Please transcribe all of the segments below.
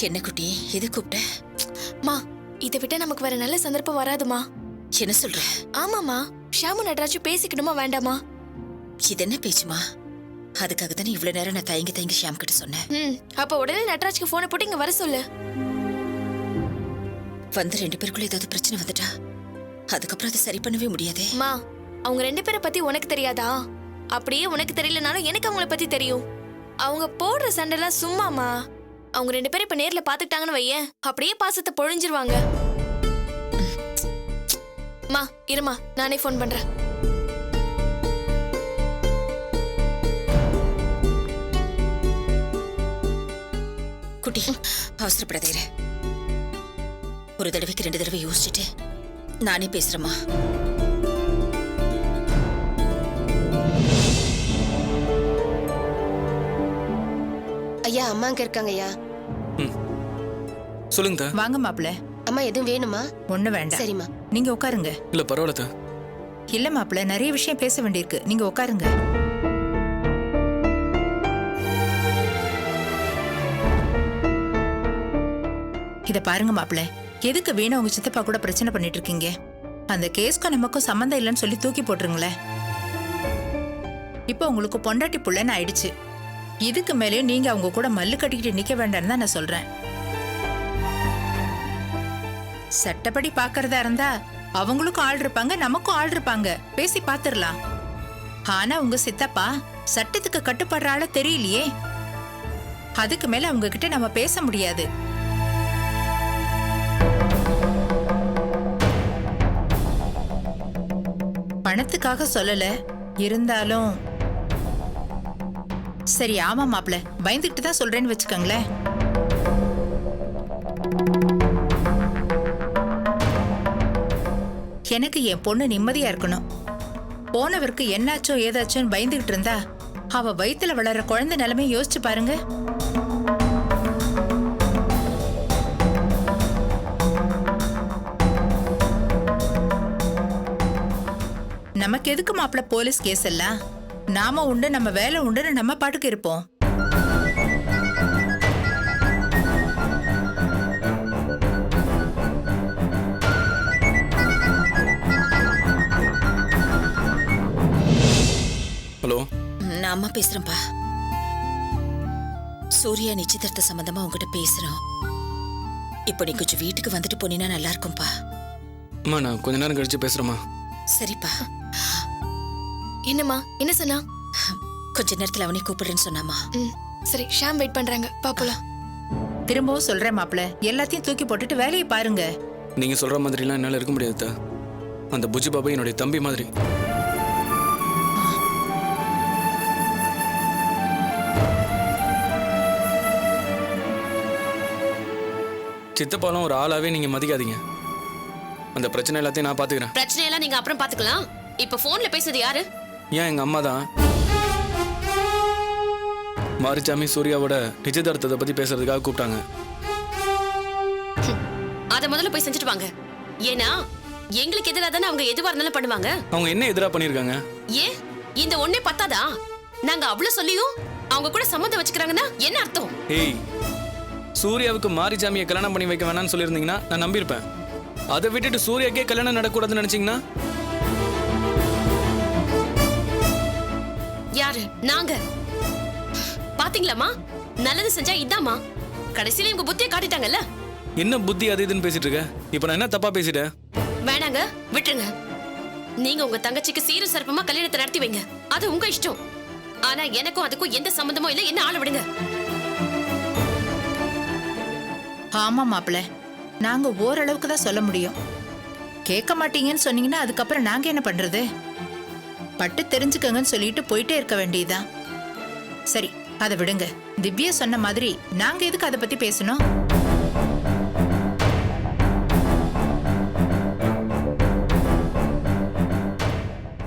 என்ன குட்டி எது கூப்பிட்ட? மா, இதை விட்டா நமக்கு வேற நல்ல சந்தர்ப்பம் வராதுமா. என்ன சொல்ற? ஆமாமா, ஷாமு நடராஜும் பேசிக்கணுமா வேண்டாமா? இது என்ன பேச்சுமா? அதுக்காக தானே இவ்வளவு நேரம் நான் தயங்கி ஷியாம் கிட்ட சொன்னேன். அப்ப உடனே நடராஜுக்கு போனை போட்டு இங்க வர சொல்லு. வந்து 2 பேருக்குள்ள ஏதாவது பிரச்சனை வந்துட்டா அதுக்கப்புறம் அதை சரி பண்ணவே முடியாதே. மா, அவங்க 2 பேரை பத்தி உனக்கு தெரியாதா? அப்படியே உனக்கு தெரியலனாலும் எனக்கு அவங்கள பத்தி தெரியும். அவங்க போடுற சண்டைலாம் சும்மாமா. அவங்க 2 பேரும் இப்ப நேர்ல பாத்துக்கிட்டாங்கன்னு வையேன், அப்படியே பாசத்தை பொழிஞ்சிருவாங்க. மா இருமா, நானே போன் பண்றேன். குட்டி அவசரப்படாதே. ஒரு தடவைக்கு 2 தடவை யோசிச்சுட்டு நானே பேசுறேம்மா. ஐயா, அம்மா அங்க இருக்காங்க ஐயா. சொல்லுங்க. வாங்க மாப்பிள்ள. அம்மா எதுவும் வேணுமா? ஒண்ணு வேண்டாம். சரிம்மா. நீங்க உட்காருங்க. இல்ல பரவாயில்ல. இல்ல மாப்பிள்ள, நிறைய விஷயம் பேச வேண்டியிருக்கு. நீங்க உட்காருங்க. இத பாருங்க மாப்பிள்ள, எதுக்கு வேணும் உங்க சித்தப்பா கூட பிரச்சனை பண்ணிட்டு இருக்கீங்க? அந்த கேஸ்க்கும் நமக்கும் சம்மந்தம் இல்லைன்னு சொல்லி தூக்கி போட்டுருங்களேன். இப்ப உங்களுக்கு பொண்டாட்டி புள்ளன்னு ஆயிடுச்சு. இதுக்கு மேலேயும் நீங்க அவங்க கூட மல்லு கட்டிக்கிட்டு நிக்க வேண்டாம்னு தான் நான் சொல்றேன். சட்டப்படி பாக்குறதா இருந்தா அவங்களுக்கும் ஆள் இருப்பாங்க, நமக்கும் ஆள் இருப்பாங்க. பேசி பாத்துரலாம். ஆனா உங்க சித்தப்பா சட்டத்துக்கு கட்டுப்படுற ஆள தெரியலையே. அதுக்கு மேல அவங்க கிட்ட நம்ம பேச முடியாது. பணத்துக்காக சொல்லல, இருந்தாலும் சரி. ஆமா மாப்ள, பயந்துட்டு தான் சொல்றேன்னு வச்சுக்கோங்களேன். எனக்கு என் பொண்ணு நிம்மதியா இருக்கணும். போனவருக்கு என்னாச்சோ ஏதாச்சோன்னு பயந்துகிட்டு இருந்தா அவ வயித்துல வளர குழந்தை நிலைமை யோசிச்சு பாருங்க. நமக்கு எதுக்கு மாப்பிள்ள போலீஸ் கேஸ் எல்லாம்? நாம உண்டு, நம்ம வேலை உண்டுன்னு நம்ம பாட்டுக்கு இருப்போம். ஹலோ, நான் அம்மா பேசுறேன்ப்பா. சூர்யா நிச்சயதார்த்த சம்பந்தமா உங்ககிட்ட பேசுறோம். இப்போ நீ கொஞ்சம் வீட்டுக்கு வந்துட்டு போனீன்னா நல்லா இருக்கும்பா. அம்மா நான் கொஞ்ச நேரம் கழிச்சு பேசுறேம்மா. சரிப்பா. என்னம்மா, என்ன சொன்னா? கொஞ்ச நேரத்துல அவனை கூப்பிடுறேன்னு சொன்னாமா. சரி, ஷாம் வெயிட் பண்றாங்க, பாப்பலாம். திரும்பவும் சொல்றேன் மாப்பிள்ள, எல்லாத்தையும் தூக்கி போட்டுட்டு வேலையை பாருங்க. நீங்க சொல்ற மாதிரிலாம் என்னால இருக்க முடியாது. அந்த புஜி பாபா என்னுடைய தம்பி மாதிரி. சித்தப்பாலும் ஒரு ஆளாவே நீங்க மதிக்காதீங்க. அந்த பிரச்சனை எல்லாத்தையும் நான் பாத்துக்கிறேன். பிரச்சனை எல்லாம் நீங்க அப்புறம் பாத்துக்கலாம். இப்ப போன்ல பேசுறது யாரு? ஏன் எங்க அம்மா தான். மாரிச்சாமி சூர்யாவோட நிச்சயதார்த்தத்தை பத்தி பேசுறதுக்காக கூப்பிட்டாங்க. அத முதல்ல போய் செஞ்சுட்டு வாங்க. ஏன்னா எங்களுக்கு எதிராக தானே அவங்க எதுவா இருந்தாலும் பண்ணுவாங்க. அவங்க என்ன எதிரா பண்ணிருக்காங்க? ஏன் இந்த ஒண்ணே பத்தாதா? நாங்க அவ்வளவு சொல்லியும் அவங்க கூட சம்மந்தம் வச்சுக்கிறாங்கன்னா என்ன அர்த்தம்? ஏய், சூர்யாவுக்கு மாரிச்சாமியை கல்யாணம் பண்ணி வைக்க வேணாம்னு சொல்லியிருந்தீங்கன்னா நான் நம்பியிருப்பேன். அதை விட்டுட்டு சூர்யாக்கே கல்யாணம் நடக்கூடாதுன்னு நினைச்சீங்கன்னா? யாரு? நாங்க. பாத்தீங்களாமா, நல்லது செஞ்சா இதாமா. கடைசியில இவங்க புத்தியை காட்டிட்டாங்கல்ல. என்ன புத்தி அது இதுன்னு பேசிட்டு இருக்க? இப்ப நான் என்ன தப்பா பேசிட்டேன்? வேணாங்க, விட்டுருங்க. நீங்க உங்க தங்கச்சிக்கு சீரும் சிறப்பமா கல்யாணத்தை நடத்தி வைங்க. அது உங்க இஷ்டம். ஆனா எனக்கும் அதுக்கும் எந்த சம்பந்தமும் இல்ல. என்ன ஆள விடுங்க. ஆமா மாப்பிள்ள, நாங்க ஓரளவுக்கு தான் சொல்ல முடியும். கேட்க மாட்டீங்கன்னு சொன்னீங்கன்னா அதுக்கப்புறம் நாங்க என்ன பண்றது? பட்டு தெரிஞ்சுக்கங்கன்னு சொல்லிட்டு போயிட்டே இருக்க வேண்டியதுதான். சரி, அதை விடுங்க. திவ்யா சொன்ன மாதிரி நாங்க எதுக்கு அதை பத்தி பேசணும்?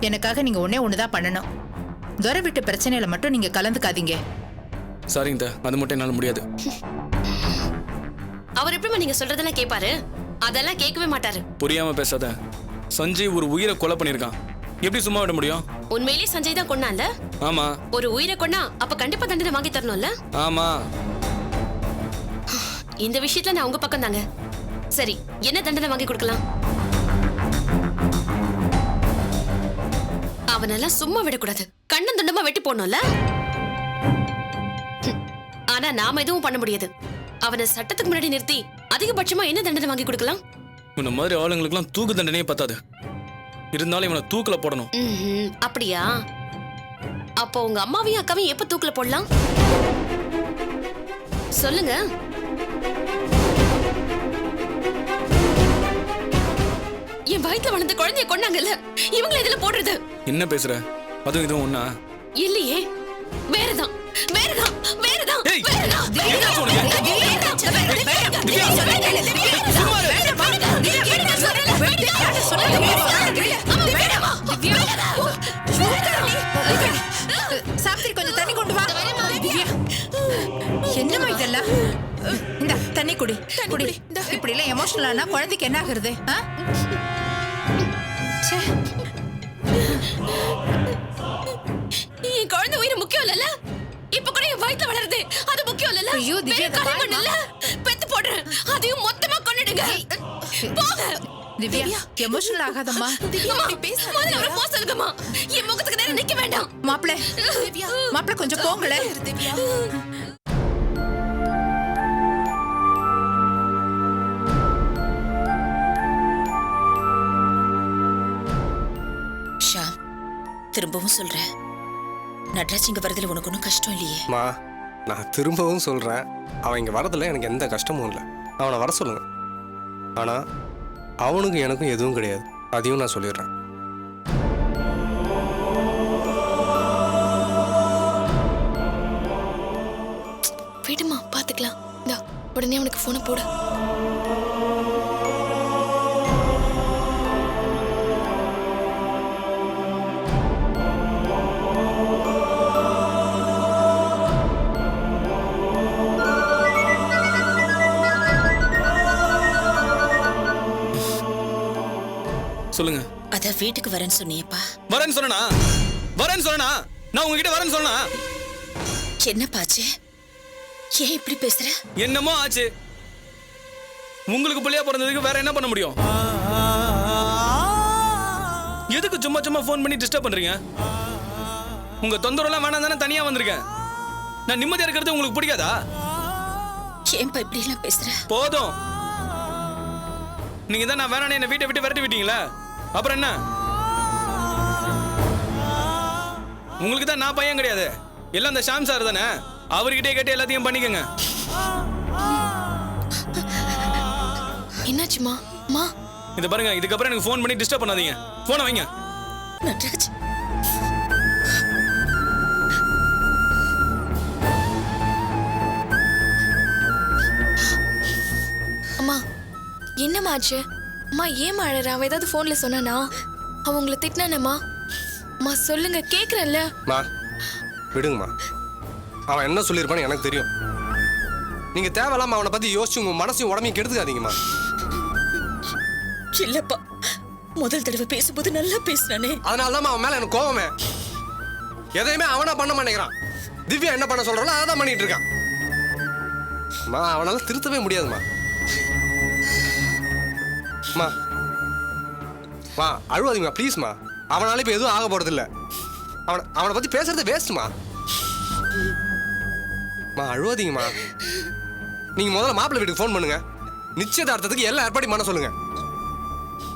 எனக்காக நீங்க ஒன்னே ஒண்ணுதான் பண்ணணும். துரை விட்டு பிரச்சனையில மட்டும் நீங்க கலந்துக்காதீங்க. சரிங்க, அது மட்டும் என்னால முடியாது. அவர் எப்படிமா நீங்க சொல்றதெல்லாம் கேட்பாரு? அதெல்லாம் கேட்கவே மாட்டாரு. புரியாம பேசாத. சஞ்சய் ஒரு உயிரை கொலை பண்ணிருக்கான். எப்படி சும்மா விட முடியும்? உண்மையிலேயே சஞ்சய் தான் கொன்னான்ல? ஆமா. ஒரு உயிரை கொன்னா அப்ப கண்டிப்பா தண்டனை வாங்கி தரணும்ல? ஆமா. இந்த விஷயத்துல நான் உங்க பக்கம் தாங்க. சரி, என்ன தண்டனை வாங்கி கொடுக்கலாம்? அவனெல்லாம் சும்மா விடக்கூடாது, கண்ணன் துண்டமா வெட்டி போடணும்ல. ஆனா நாம எதுவும் பண்ண முடியாது. அவனை சட்டத்துக்கு முன்னாடி நிறுத்தி அதிகபட்சமா என்ன தண்டனை வாங்கி கொடுக்கலாம்? இந்த மாதிரி ஆளுங்களுக்குலாம் தூக்கு தண்டனையே பத்தாது. இருந்தாலும் இவனை தூக்குல போடணும். அப்படியா? அப்போ உங்க அம்மாவையும் அக்காவையும் எப்ப தூக்குல போடலாம் சொல்லுங்க. என் வயித்துல வளர்ந்த குழந்தைய கொண்டாங்கல்ல, இவங்களை இதுல போடுறது. என்ன பேசுற? அதுவும் இதுவும் ஒண்ணா? இல்லையே, வேறதான் வேறதான் வேறதான் ஏய், வேறதான் என்ன சொல்றீங்க? சாப்பிட்டு கொஞ்சம் தண்ணி கொண்டு வா. திவ்யா, என்னம்மா இதெல்லாம்? இந்த தண்ணி குடி, குடி. இப்படி எல்லாம் எமோஷனல் ஆனா குழந்தைக்கு என்ன ஆகுறது? ஆ? ச்சே. என் குழந்தை உயிர் முக்கியம் இல்லல்ல? இப்ப கூட என் வயித்துல வளருது, அது முக்கியம் இல்லல்ல? ஐயோ, திவ்யா, வேற களிமண் இல்ல, பெத்து போடுறேன், அதையும் மொத்தமா கொன்னுடுங்க. போங்க. திவ்யா, எமோஷனல் ஆகாதம்மா. அம்மா, முதல்ல அவரை போக சொல்லுங்கம்மா. என் முகத்துக்கு நேரம் நிக்க வேண்டாம். மாப்பிள, மாப்பிள கொஞ்சம் போங்களே. ஷாம், திரும்பவும் சொல்றேன், நட்ராஜ் இங்க வரதுல உனக்கு ஒன்றும் கஷ்டம் இல்லையே? மா, நான் திரும்பவும் சொல்கிறேன், அவன் இங்கே வரதில் எனக்கு எந்த கஷ்டமும் இல்லை. அவனை வர சொல்லுங்க. ஆனால் அவனுக்கும் எனக்கும் எதுவும் கிடையாது, அதையும் நான் சொல்லிடுறேன். விடுமா, பாத்துக்கலாம். இந்தா, உடனே அவனுக்கு போனை போடு. சொல்லுங்க. அதான் வீட்டுக்கு வரேன்னு சொன்னியப்பா. வரேன்னு சொன்னா? வரேன்னு சொன்னா? நான் உங்ககிட்ட வரேன்னு சொன்னா? என்னப்பாச்சு? ஏன் இப்படி பேசுற? என்னமோ ஆச்சு. உங்களுக்கு பிள்ளையா பிறந்ததுக்கு வேற என்ன பண்ண முடியும்? எதுக்கு சும்மா சும்மா ஃபோன் பண்ணி டிஸ்டர்ப் பண்றீங்க? உங்க தொந்தரவுலாம் வேணாம் தானே தனியா வந்திருக்கேன். நான் நிம்மதியா இருக்கிறது உங்களுக்கு பிடிக்காதா? ஏன்பா இப்படி எல்லாம் பேசுற? போதும். நீங்க தான் நான் வேணானே என்ன வீட்டை விட்டு விரட்டி விட்டீங்களா? அப்புறம் என்ன? உங்களுக்கு தான் நான் பையன் கிடையாது, எல்லாம் அந்த ஷாம் சார் தானே. அவர்கிட்டே கேட்டு எல்லாத்தையும் பண்ணிக்கங்க. என்னாச்சுமா? மா, இத பாருங்க, இதுக்கப்புறம் எனக்கு ஃபோன் பண்ணி டிஸ்டர்ப் பண்ணாதீங்க. போனை வைங்க. நட்ராஜ், அம்மா என்னம்மா ஆச்சு? அம்மா ஏன் அழற? அவ ஏதாவது போன்ல சொன்னானா? அவ உங்களை திட்டினானேம்மா? அம்மா சொல்லுங்க, கேக்குறேன்ல. மா, விடுங்கம்மா. அவன் என்ன சொல்லியிருப்பான்னு எனக்கு தெரியும். நீங்கள் தேவையில்லாமல் அவனை பற்றி யோசிச்சு உங்கள் மனசையும் உடம்பையும் கெடுத்துக்காதீங்கம்மா. இல்லப்பா, முதல் தடவை பேசும்போது நல்லா பேசுறானே, அதனால தான் அவன் மேலே எனக்கு கோவமே. எதையுமே அவனா பண்ண மாட்டேங்கிறான். திவ்யா என்ன பண்ண சொல்கிறாலும் அதை தான் பண்ணிட்டு இருக்கான். மா, அவனால திருத்தவே முடியாதுமா. மா, மா அழுவாதீங்கம்மா ப்ளீஸ்மா. அவனால இப்போ எதுவும் ஆக போகிறது இல்லை. அவனை பற்றி பேசுறது வேஸ்ட்டுமா. மா, அழுவாதீங்கம்மா. நீங்கள் முதல்ல மாப்பிள்ளை வீட்டுக்கு ஃபோன் பண்ணுங்க. நிச்சயதார்த்தத்துக்கு எல்லா ஏற்பாடையும் பண்ண சொல்லுங்க.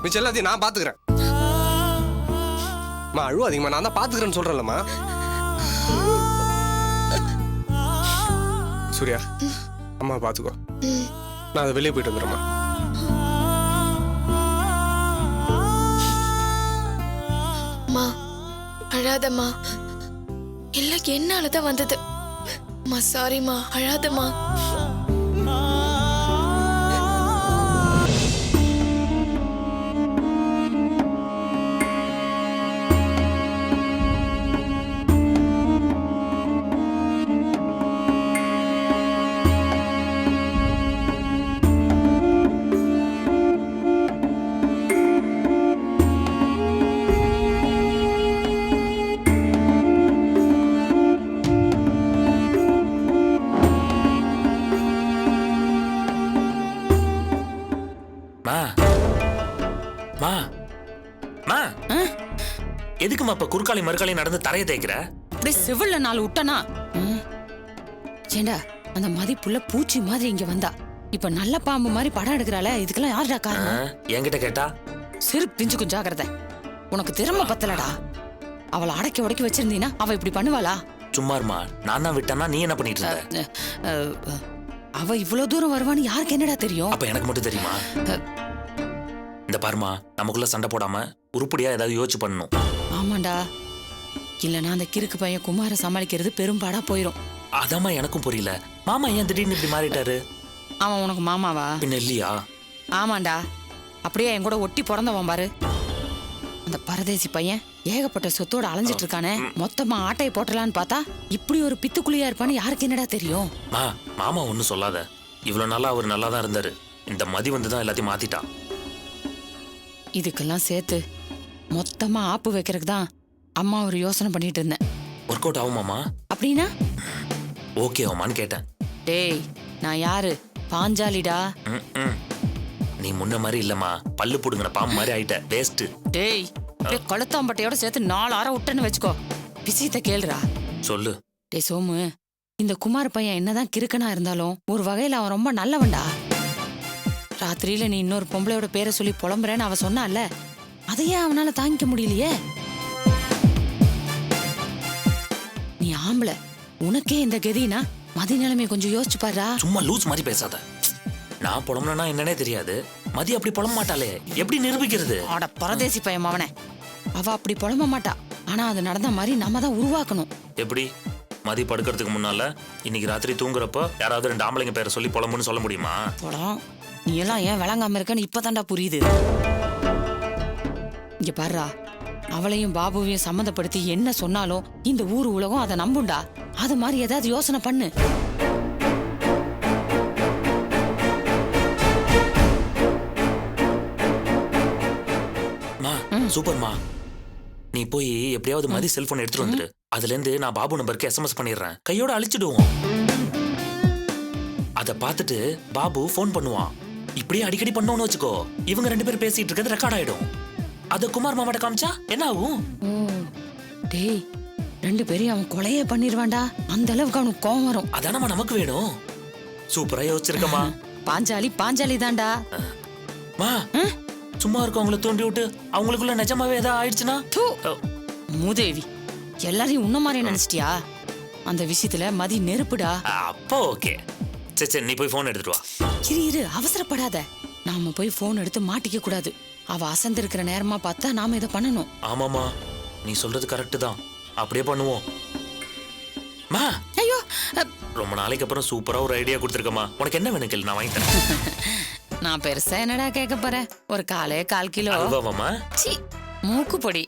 மிச்சம் எல்லாத்தையும் நான் பார்த்துக்கிறேன். மா, அழுவாதீங்கம்மா. நான் தான் பார்த்துக்கிறேன்னு சொல்கிறேன்லம்மா. சூர்யா, அம்மா பார்த்துக்கோ. நான் அதை வெளியே போயிட்டு வந்துடுறேம்மா. அம்மா அழாதம்மா, எல்லாம் என்னாலதான் வந்தது. அம்மா சாரிம்மா, அழாதம்மா. மா எதுக்குமா இப்ப குறுக்காளி மறுக்காளி நடந்து தரைய தேய்க்கிற? அப்படியே சிவில்ல 4 விட்டனா. ஏண்டா அந்த மதிப்புள்ள பூச்சி மாதிரி இங்க வந்தா இப்ப நல்ல பாம்பு மாதிரி படம் எடுக்கிறாளே, இதுக்கெல்லாம் யாருடா காரணம்? என்கிட்ட கேட்டா செருப்பு பிஞ்சுக்கும் ஜாக்கிரதை. உனக்கு திறமை பத்தலடா. அவளை அடக்கி உடக்கி வச்சிருந்தீனா அவ இப்படி பண்ணுவாளா? சும்மாருமா, நான் தான் விட்டேன்னா நீ என்ன பண்ணிட்டு இருந்த? அவ இவ்வளவு தூரம் வருவான்னு யாருக்கு என்னடா தெரியும்? அப்ப எனக்கு மட்டும் தெரியுமா? இந்த பாருமா, நமக்குள்ள சண்டை போடாம உருப்படியா ஏதாவது யோசிச்சு பண்ணணும். ஆமாண்டா, இல்லனா அந்த கிறுக்கு பையன் குமார சமாளிக்கிறது பெரும்பாடா போயிரும். அதாம்மா எனக்கும் புரியல. மாமா ஏன் திடீர்னு இப்படி மாறிட்டாரு? அவன் உனக்கு மாமாவா? பின்ன இல்லையா? ஆமாண்டா, அப்படியே என் கூட ஒட்டி பிறந்தவன் பாரு. அந்த பரதேசி பையன் ஏகப்பட்ட சொத்தோட அலைஞ்சிட்டு இருக்கானே, மொத்தமா ஆட்டையை போட்டலான்னு பார்த்தா இப்படி ஒரு பித்துக்குழியா இருப்பான்னு யாருக்கு என்னடா தெரியும்? மாமா ஒன்னும் சொல்லாத. இவ்வளவு நாளா அவர் நல்லா தான் இருந்தாரு. இந்த மதி வந்துதான் எல்லாத்தையும் மாத்திட்டா. இதுக்கெல்லாம் சேர்த்து மொத்தமா ஆப்பு வைக்கிறதுக்கு தான் அம்மா ஒரு யோசனை பண்ணிட்டு இருந்தேன். ஒர்க் அவுட் ஆகுமாமா? அப்படின்னா ஓகே ஆமான்னு கேட்டேன். டேய், நான் யாரு? பாஞ்சாலிடா. நீ முன்ன மாதிரி இல்லம்மா, பல்லு புடுங்கின பாம்பு மாதிரி ஆயிட்ட. வேஸ்ட். டேய், அப்படியே கொளுத்தாம்பட்டையோட சேர்த்து 4 அரை விட்டன்னு வச்சுக்கோ. விஷயத்த கேளுடா. சொல்லு. டேய் சோமு, இந்த குமார் பையன் என்னதான் கிறுக்கனா இருந்தாலும் ஒரு வகையில அவன் ரொம்ப நல்லவன்டா. ராத்திரியில நீ இன்னொரு பொம்பளையோட பேரை சொல்லி புலம்புறேன்னு அவ சொன்னால, அதையே அவனால தாங்கிக்க முடியலையே. நீ ஆம்பளை, உனக்கே இந்த கதினா மதி நிலைமையை கொஞ்சம் யோசிச்சு பாருடா. சும்மா லூஸ் மாதிரி பேசாத. நான் புலம்புனா என்னன்னே தெரியாது. மதி அப்படி புலம்ப மாட்டாளே, எப்படி நிரூபிக்கிறது? ஆட பரதேசி பையன் அவனை. அவ அப்படி புலம்ப மாட்டா. ஆனா அது நடந்த மாதிரி நம்ம தான் உருவாக்கணும். எப்படி? மதி படுக்கிறதுக்கு முன்னால இன்னைக்கு ராத்திரி தூங்குறப்ப யாராவது 2 ஆம்பளைங்க பேரை சொல்லி புலம்புன்னு சொல்ல முடியுமா? போலாம். நீ எல்லாம் ஏன் விளங்காம இருக்கன்னு இப்பதான்டா புரியுது. இங்க பாருடா, அவளையும் பாபுவையும் சம்மந்தப்படுத்தி என்ன சொன்னாலும் இந்த ஊர் உலகம் அதை நம்புண்டா. அது மாதிரி ஏதாவது யோசனை பண்ணு. சூப்பர்மா, நீ போய் எப்படியாவது மதி செல்போன் எடுத்துட்டு வந்துரு. அதுல இருந்து நான் பாபு நம்பருக்கு SMS பண்ணிடுறேன். கையோட அழிச்சிடுவோம். அத பார்த்துட்டு பாபு போன் பண்ணுவான். இப்படியே அடிக்கடி பண்ணோம்னு வச்சுக்கோ, இவங்க 2 பேரும் பேசிட்டு இருக்கிறது ரெக்கார்ட் ஆயிடும். அத குமார் மாமாட்ட காமிச்சா என்ன ஆகும்? டேய், 2 பேரையும் அவன் கொலையே பண்ணிடுவான்டா. அந்த அளவுக்கு அவனுக்கு கோவம் வரும். அதானமா நமக்கு வேணும். சூப்பரா யோசிச்சிருக்கமா. பாஞ்சாலி பாஞ்சாலி தான்டா. மா, சும்மா இருக்கவங்கள தூண்டி விட்டு அவங்களுக்குள்ள நிஜமாவே ஏதாவது ஆயிடுச்சுன்னா? மூதேவி, எல்லாரையும் உன்ன மாதிரி நினைச்சிட்டியா? அந்த விஷயத்துல மதி நெருப்புடா. அப்போ ஓகே. சரி நீ போய் போன் எடுத்துட்டு வா. இரு அவசரப்படாத. நாம போய் போன் எடுத்து மாட்டிக்க கூடாது. அவ அசந்து இருக்கிற நேரமா பார்த்தா நாம இதை பண்ணணும். ஆமாமா, நீ சொல்றது கரெக்ட் தான். அப்படியே பண்ணுவோம். மா, ஐயோ, ரொம்ப நாளைக்கு அப்புறம் சூப்பரா ஒரு ஐடியா கொடுத்துருக்கமா. உனக்கு என்ன வேணும் கேளு, நான் வாங்கி தரேன். நான் பெருசா என்னடா கேட்க போறேன்? ஒரு 1/4 கிலோ அல்வாவாமா? சீ, மூக்கு பொடி.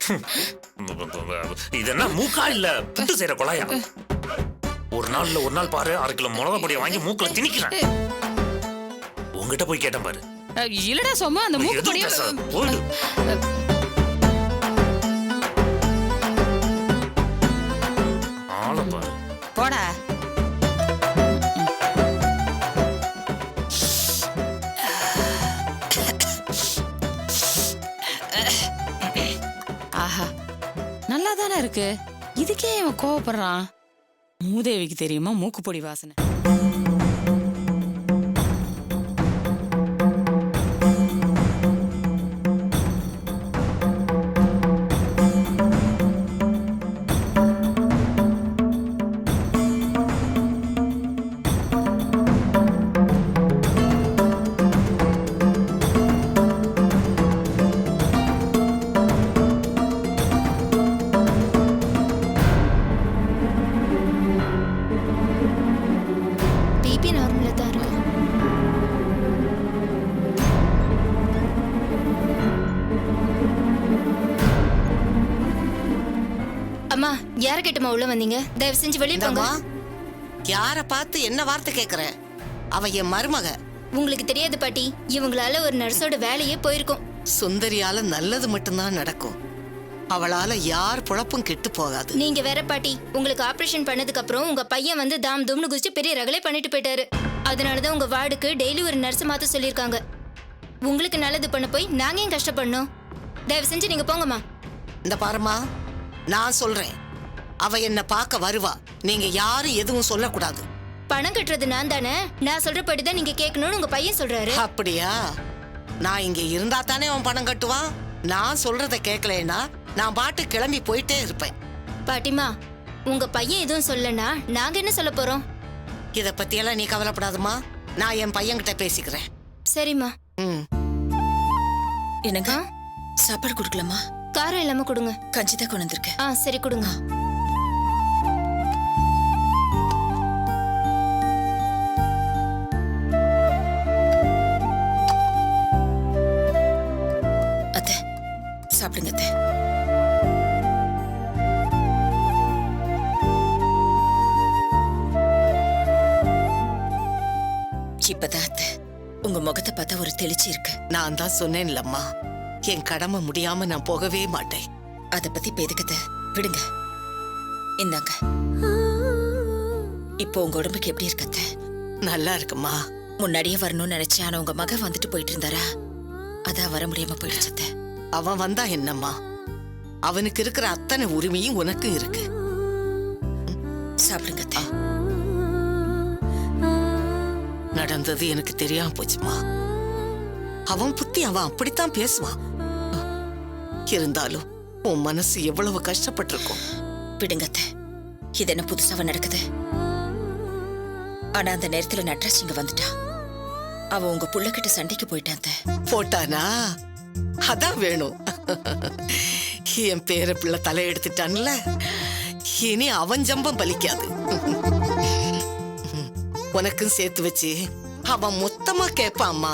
இது என்ன மூக்கா இல்ல புட்டு செய்யற கொலையா? ஒரு நாள் பாரு, 1/2 கிலோ மிளகா பொடியை வாங்கி மூக்குல திணிக்கிறேன். உங்ககிட்ட போய் கேட்டேன் பாரு. இல்லடா சோமா, அந்த மூக்கு பொடி போடு. ஆள பாரு. போடா. ஆஹா, நல்லா தானே இருக்கு. இதுக்கே இவன் கோவப்படுறான். மூதேவிக்கு தெரியுமா மூக்கு பொடி வாசனை? பிபி நார்மலா தான் இருக்கு. அம்மா, யார கேட்டுமா உள்ள வந்தீங்க? தயவு செஞ்சு வெளியே போங்க. யார பார்த்து என்ன வார்த்தை கேக்குற? அவ என் மருமக. உங்களுக்கு தெரியாது பாட்டி, இவங்களால ஒரு நர்ஸோட வேலையே போயிருக்கும். சுந்தரியால நல்லது மட்டும்தான் நடக்கும். அவளால யார் பொழப்பும் கெட்டு போகாது. நீங்க வேற பாட்டி, உங்களுக்கு ஆபரேஷன் பண்ணதுக்கு அப்புறம் உங்க பையன் வந்து தாம் தும்னு குதிச்சு பெரிய ரகலை பண்ணிட்டு போயிட்டாரு. அதனாலதான் உங்க வார்டுக்கு டெய்லி ஒரு நர்ஸ் மாத்த சொல்லியிருக்காங்க. உங்களுக்கு நல்லது பண்ண போய் நாங்க ஏன் கஷ்டப்படணும்? தயவு செஞ்சு நீங்க போங்கம்மா. இந்த பாருமா, நான் சொல்றேன், அவ என்ன பார்க்க வருவா. நீங்க யாரும் எதுவும் சொல்லக்கூடாது. பணம் கட்டுறது நான் தானே, நான் சொல்றபடிதான் நீங்க கேட்கணும்னு உங்க பையன் சொல்றாரு. அப்படியா? நான் இங்க இருந்தா தானே அவன் பணம் கட்டுவான். நான் சொல்றத கேட்கலன்னா நான் பாட்டு கிளம்பி போயிட்டே இருப்பேன். பாட்டிமா, உங்க பையன் எதுவும் சொல்லனா நாங்க என்ன சொல்ல போறோம்? இத பத்தியெல்லாம் நீ கவலைப்படாதம்மா. நான் என் பையன்கிட்ட பேசிக்கிறேன். சரிம்மா. ம். என்னங்க சாப்பாடு கொடுக்கலாமா? காரம் இல்லாம கொடுங்க. கஞ்சி தான் கொண்டு வந்திருக்கேன். சரி கொடுங்க. அத்தை சாப்பிடுங்க அத்தை. இப்பதான் அத்தை உங்க முகத்தை பார்த்தா ஒரு தெளிச்சி இருக்கு. நான் தான் சொன்னேன்லம்மா, என் கடமை முடியாம நான் போகவே மாட்டேன். அத பத்தி இப்ப எதுக்கு அத்தை? விடுங்க. இந்தாங்க. இப்போ உங்க உடம்புக்கு எப்படி இருக்கு அத்தை? நல்லா இருக்குமா. முன்னாடியே வரணும்னு நினைச்சேன், ஆனா உங்க மகன் வந்துட்டு போயிட்டு இருந்தாரா, அதான் வர முடியாம போயிடுச்சு அத்தை. அவன் வந்தா என்னம்மா, அவனுக்கு இருக்கிற அத்தனை உரிமையும் உனக்கும் இருக்கு. சாப்பிடுங்க அத்தை. நடந்தது எனக்கு தெரியாம போச்சுமா. அவன் புத்தி அவன் அப்படித்தான் பேசுவான். இருந்தாலும் உன் மனசு எவ்வளவு கஷ்டப்பட்டிருக்கும். விடுங்க அத்தை, இது என்ன புதுசாவா நடக்குது? ஆனா அந்த நேரத்துல நட்ராஜ் இங்க வந்துட்டா. அவன் உங்க புள்ளகிட்ட சண்டைக்கு போயிட்டான் அத்தை. போட்டானா? அதான் வேணும். என் பேர பிள்ளை தலை எடுத்துட்டான்ல, இனி அவன் ஜம்பம் பலிக்காது. உனக்கும் சேர்த்து வச்சு அவன் மொத்தமா கேட்பாம்மா.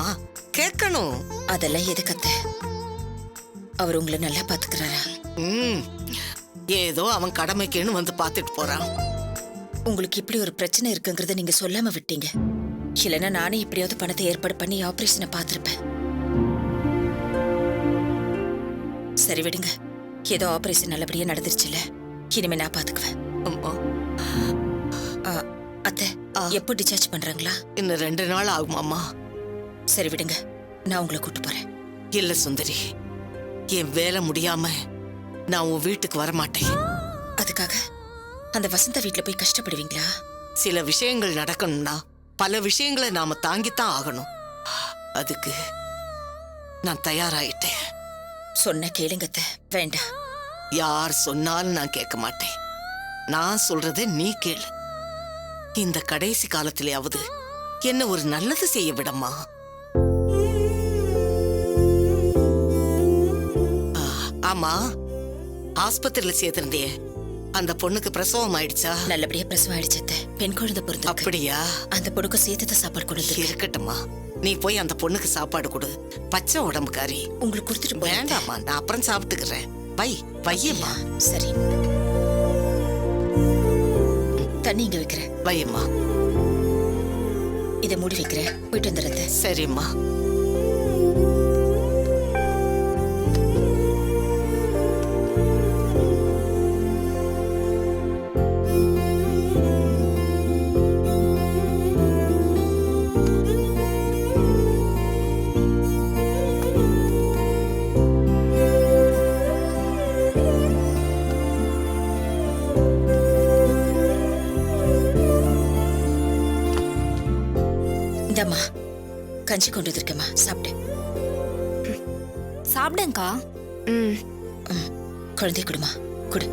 கேட்கணும். அதெல்லாம் எதுக்கு அத்தை? அவர் உங்களை நல்லா பாத்துக்கிறாரா? ஏதோ அவன் கடமைக்குன்னு வந்து பாத்துட்டு போறான். உங்களுக்கு இப்படி ஒரு பிரச்சனை இருக்குங்கிறத நீங்க சொல்லாம விட்டீங்க. இல்லைன்னா நானே இப்படியாவது பணத்தை ஏற்பாடு பண்ணி ஆபரேஷனை பார்த்திருப்பேன். சரி விடுங்க, ஏதோ ஆபரேஷன் நல்லபடியா நடந்துருச்சுல, இனிமே நான் பாத்துக்குவேன். அத்தை எப்போ டிஸ்சார்ஜ் பண்றாங்களா? இன்னும் 2 நாள் ஆகுமாம்மா. சரி விடுங்க, நான் உங்களை கூட்டு போறேன். இல்ல சுந்தரி, என் வேலை முடியாம நான் உன் வீட்டுக்கு வரமாட்டேன். அதுக்காக அந்த வசந்த வீட்டுல போய் கஷ்டப்படுவீங்களா? சில விஷயங்கள் நடக்கணும்னா பல விஷயங்களை நாம தாங்கித்தான் ஆகணும். அதுக்கு நான் தயாராயிட்டேன். சொன்ன கேளுங்க அத்தை, வேண்டாம். யார் சொன்னாலும் நான் கேட்க மாட்டேன். நான் சொல்றத நீ கேளு. இந்த கடைசி காலத்திலேயாவது என்ன ஒரு நல்லது செய்ய விடம்மா. ஆமா, ஆஸ்பத்திரியில சேர்த்திருந்தே அந்த பொண்ணுக்கு பிரசவம் ஆயிடுச்சா? நல்லபடியா பிரசவம் ஆயிடுச்சு அத்தை. பெண் குழந்தை பிறந்து. அப்படியா? அந்த பொண்ணுக்கு சேர்த்து சாப்பாடு கொடுத்து. இருக்கட்டும்மா, நீ போய் அந்த பொண்ணுக்கு சாப்பாடு கொடு. பச்சை உடம்புக்காரி. உங்களுக்கு கொடுத்துட்டு வேண்டாமா, நான் அப்புறம் சாப்பிட்டுக்கிறேன். வையம்மா. சரி, தண்ணி இங்க வைக்கிறேன். வையம்மா. இதை மூடி வைக்கிறேன், போயிட்டு வந்துடுறேன். சரிம்மா. இந்தம்மா கஞ்சி கொண்டு வந்திருக்கேம்மா, சாப்பிடு. சாப்பிடுங்கக்கா. குழந்தை கொடுமா, கொடு.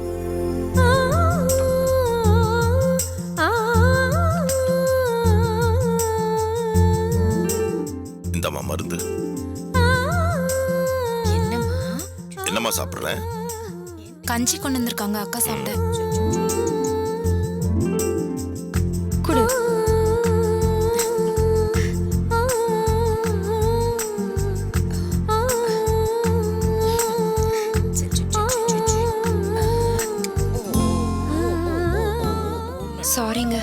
இந்தம்மா மருந்து. என்னம்மா? என்னம்மா சாப்பிடுறேன்? கஞ்சி கொண்டு வந்திருக்காங்க அக்கா, சாப்பிட. கொடு. சாரிங்க.